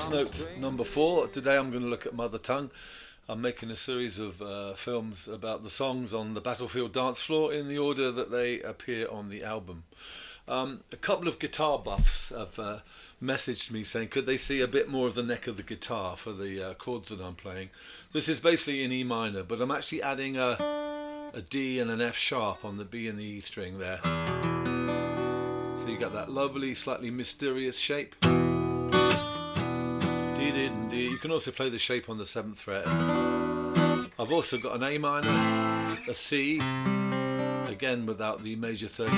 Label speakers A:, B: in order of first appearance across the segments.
A: Voice Note number 4. Today I'm going to look at Mother Tongue. I'm making a series of films about the songs on the battlefield dance floor in the order that they appear on the album. A couple of guitar buffs have messaged me saying could they see a bit more of the neck of the guitar for the chords that I'm playing. This is basically in E minor, but I'm actually adding a D and an F sharp on the B and the E string there. So you got that lovely, slightly mysterious shape. D, D, and D. You can also play the shape on the 7th fret. I've also got an A minor, a C, again without the major third.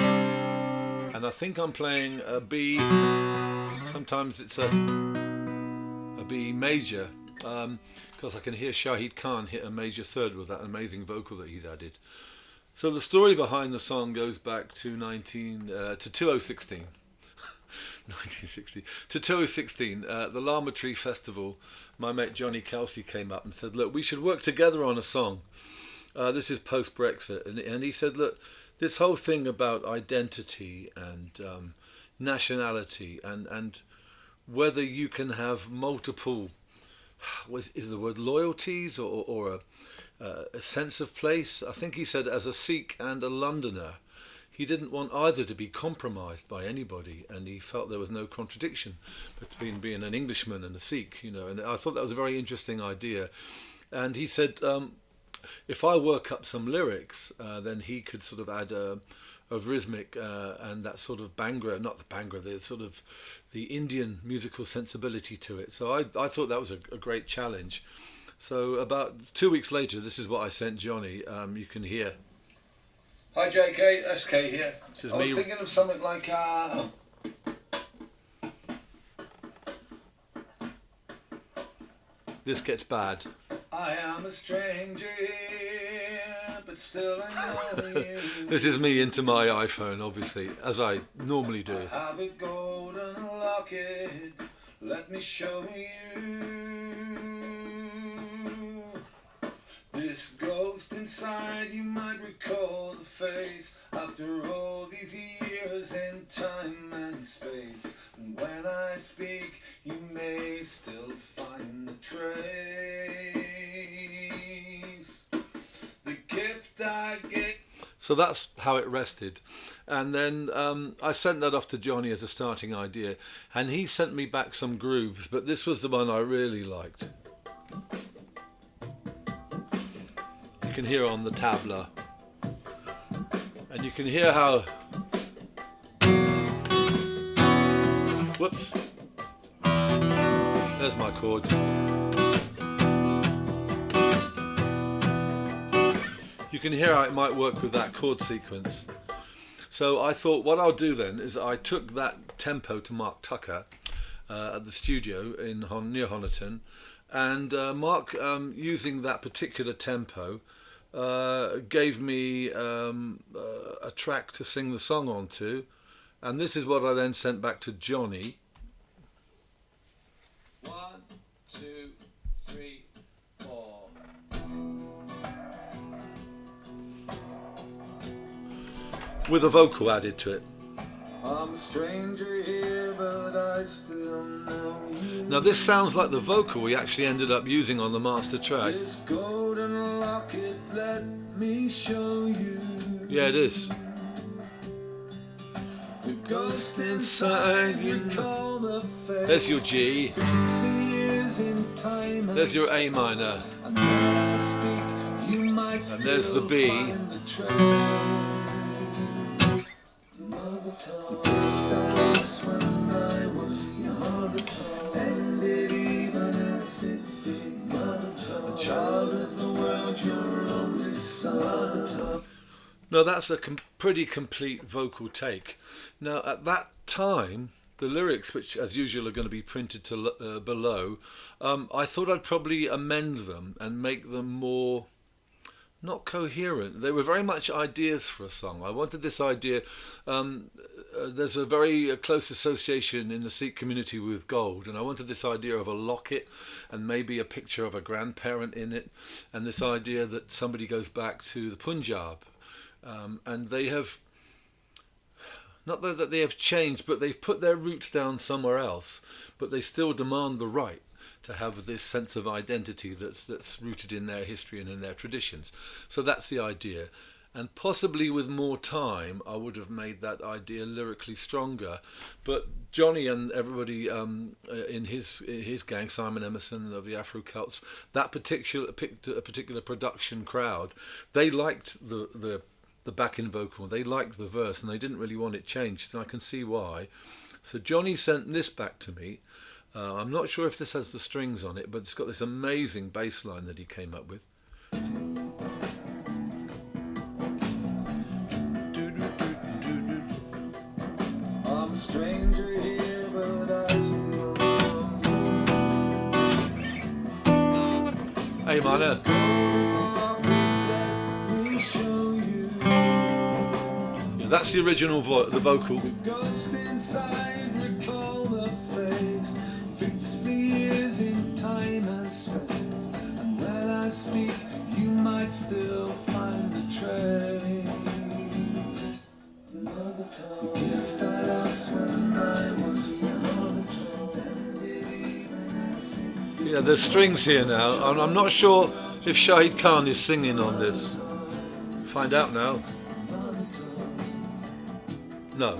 A: And I think I'm playing a B. Sometimes it's a B major, because I can hear Shahid Khan hit a major third with that amazing vocal that he's added. So the story behind the song goes back to 2016. 1960 to 2016, the Llama Tree Festival. My mate Johnny Kelsey came up and said, look, we should work together on a song. This is post-Brexit, and he said, look, this whole thing about identity and nationality and whether you can have multiple, is the word loyalties or a sense of place. I think he said as a Sikh and a Londoner, he didn't want either to be compromised by anybody, and he felt there was no contradiction between being an Englishman and a Sikh, you know. And I thought that was a very interesting idea. And he said, if I work up some lyrics, then he could sort of add a rhythmic and that sort of Bhangra, not the Bhangra, the sort of the Indian musical sensibility to it. So I thought that was a great challenge. So about 2 weeks later, this is what I sent Johnny. You can hear.
B: Hi JK, SK here.
A: This is
B: I was
A: me.
B: thinking of something like
A: This gets bad.
B: I am a stranger here, but still I know you.
A: This is me into my iPhone, obviously, as I normally do.
B: I have a golden locket, let me show you. This ghost inside, you might recall the face after all these years in time and space. And when I speak, you may still find the trace. The gift I get.
A: So that's how it rested. And then I sent that off to Johnny as a starting idea, and he sent me back some grooves, but this was the one I really liked. You can hear on the tabla, and you can hear how, whoops, there's my chord. You can hear how it might work with that chord sequence. So I thought what I'll do then is I took that tempo to Mark Tucker at the studio in near Honiton, and Mark, using that particular tempo, gave me a track to sing the song onto, and this is what I then sent back to Johnny.
B: 1, 2, 3, 4.
A: With a vocal added to it.
B: I'm a stranger here, but I still know you.
A: Now this sounds like the vocal we actually ended up using on the master track.
B: This golden locket, let me show you.
A: Yeah, it is.
B: The ghost inside, you call the face.
A: There's your G. There's your A minor.
B: And when I speak, you might
A: And there's the B.
B: find the trace. Mother tongue, that's when I was young. Mother tongue, ended even as it did. Mother tongue, a child of the world, your only son. Mother tongue.
A: No, that's a pretty complete vocal take. Now, at that time, the lyrics, which as usual are going to be printed to below, I thought I'd probably amend them and make them more, not coherent. They were very much ideas for a song. I wanted this idea. There's a very close association in the Sikh community with gold, and I wanted this idea of a locket and maybe a picture of a grandparent in it, and this idea that somebody goes back to the Punjab. And they have not that they have changed, but they've put their roots down somewhere else, but they still demand the right to have this sense of identity that's rooted in their history and in their traditions. So that's the idea. And possibly with more time, I would have made that idea lyrically stronger. But Johnny and everybody in his gang, Simon Emerson of the Afro Celts, that particular production crowd, they liked the back-end vocal, they liked the verse, and they didn't really want it changed. And I can see why. So Johnny sent this back to me. I'm not sure if this has the strings on it, but it's got this amazing bass line that he came up with.
B: I'm a stranger here, but I still know you.
A: A minor.
B: Let me show you.
A: Yeah, that's the original the vocal.
B: The ghost inside, recall the face, fixed for years in time and space. And when I speak, you might still find the trace. Another time, the gift I lost when I was young.
A: Yeah, there's strings here now. I'm not sure if Shahid Khan is singing on this. Find out now. No.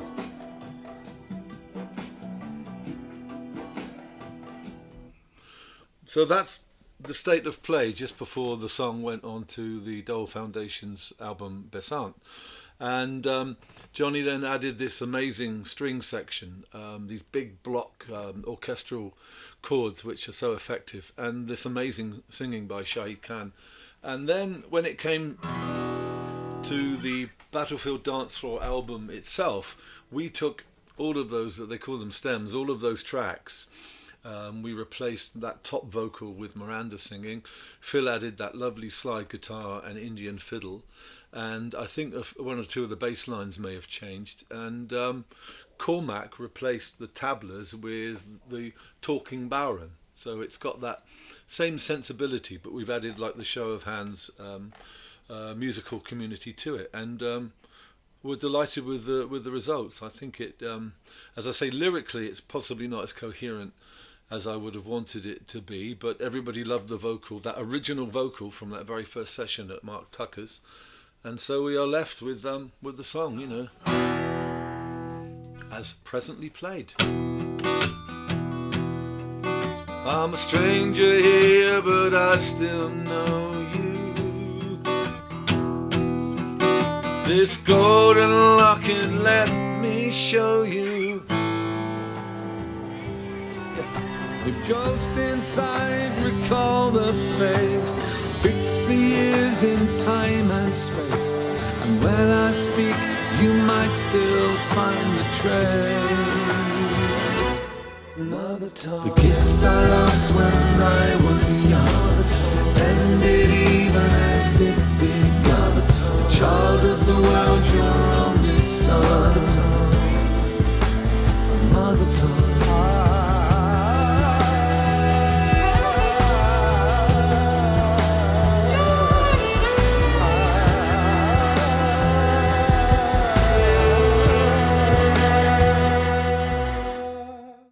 A: So that's the state of play just before the song went on to the Dole Foundation's album Besant. And Johnny then added this amazing string section, these big block orchestral chords which are so effective, and this amazing singing by Shahid Khan. And then when it came to the Battlefield Dance Floor album itself, we took all of those, that they call them stems, all of those tracks. We replaced that top vocal with Miranda singing. Phil added that lovely slide guitar and Indian fiddle. And I think one or two of the bass lines may have changed. And Cormac replaced the tablas with the talking Bowron. So it's got that same sensibility, but we've added like the show of hands musical community to it. And we're delighted with the results. I think it, as I say, lyrically, it's possibly not as coherent as I would have wanted it to be, but everybody loved the vocal, that original vocal from that very first session at Mark Tucker's. And so we are left with the song, you know, as presently played. I'm a stranger here, but I still know you. This golden locket, let me show you.
B: The ghost inside, recall the face, fixed for years in time and space. And when I speak, you might still find the trace. Another time, the gift I lost when I was young ended even as it began.